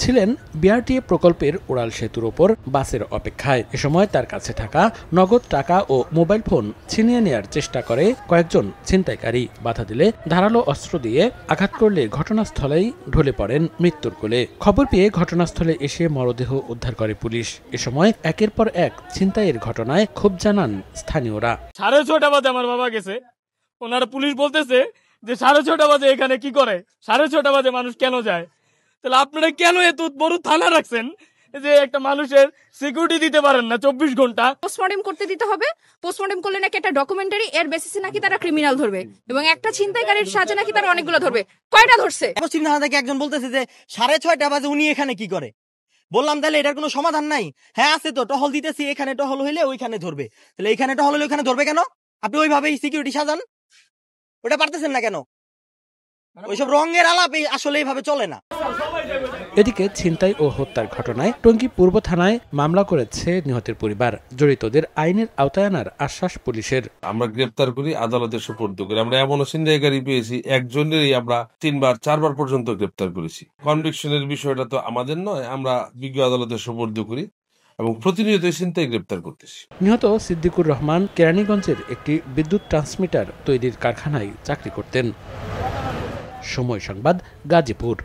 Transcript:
ছিলেন বিআরটিএ প্রকল্পের উড়াল সেতুর ওপর বাসের অপেক্ষায়। এ সময় তার কাছে থাকা নগদ টাকা ও মোবাইল ফোন ছিনিয়ে নেয়ার চেষ্টা করে কয়েকজন ছিনতাইকারী। বাধা দিলে ধারালো অস্ত্র দিয়ে আঘাত করলে ঘটনাস্থলেই ঢলে পড়েন মৃত্যুর কোলে। খবর পেয়ে ঘটনাস্থলে এসে মরদেহ উদ্ধার করে পুলিশ। এ সময় একের পর এক ছিনতাইয়ের ঘটনায় ক্ষোভ জানান স্থানীয়রা। 6:30 বাজে আমার বাবা গেছে, ওনারা পুলিশ বলতেছে যে 6:30 বাজে এখানে কি করে, 6:30 বাজে মানুষ কেন যায়? তাহলে আপনারা কেন এত বড় থানা রাখছেন যে একটা মানুষের সিকিউরিটি দিতে পারেন না 24 ঘন্টা? পোস্টমর্টেম করতে দিতে হবে। পোস্টমর্টেম করলে নাকি একটা ডকুমেন্টারি, এর বেসিসে নাকি তারা ক্রিমিনাল ধরবে এবং একটা ছিনতাইকারীর সাজে নাকি তারা অনেকগুলো ধরবে। কয়টা ধরছে? চিন্তা থেকে একজন বলতেছে যে 6:30 বাজে উনি এখানে কি করে। বললাম তাহলে এটার কোনো সমাধান নাই? হ্যাঁ আছে তো, টহল দিতেছি, এখানে টহল হইলে ওইখানে ধরবে। তাহলে এখানে টহল হলে ওইখানে ধরবে কেন? আপনি ওইভাবেই সিকিউরিটি সাজান, ওটা পারতেছেন না কেন? ওইসব রঙের আলাপ আসলে এইভাবে চলে না। এদিকে ছিনতাই ও হত্যার ঘটনায় টঙ্গী পূর্ব থানায় মামলা করেছে নিহতের পরিবার। জড়িতদের আইনের আওতায় আনার আশ্বাস পুলিশের। আমরা গ্রেপ্তার করি, আদালতে সোপর্দ করি। আমরা এমনও ছিনতাইকারী পেয়েছি, একজনেরই আমরা 3-4 বার পর্যন্ত গ্রেপ্তার করেছি। কনভিকশনের বিষয়টা তো আমাদের নয়, আমরা বিজ্ঞ আদালতে সোপর্দ করি এবং প্রতিনিয়ত ছিনতাই গ্রেপ্তার করতেছি। নিহত সিদ্দিকুর রহমান কেরানীগঞ্জের একটি বিদ্যুৎ ট্রান্সমিটার তৈরির কারখানায় চাকরি করতেন। সময় সংবাদ, গাজীপুর।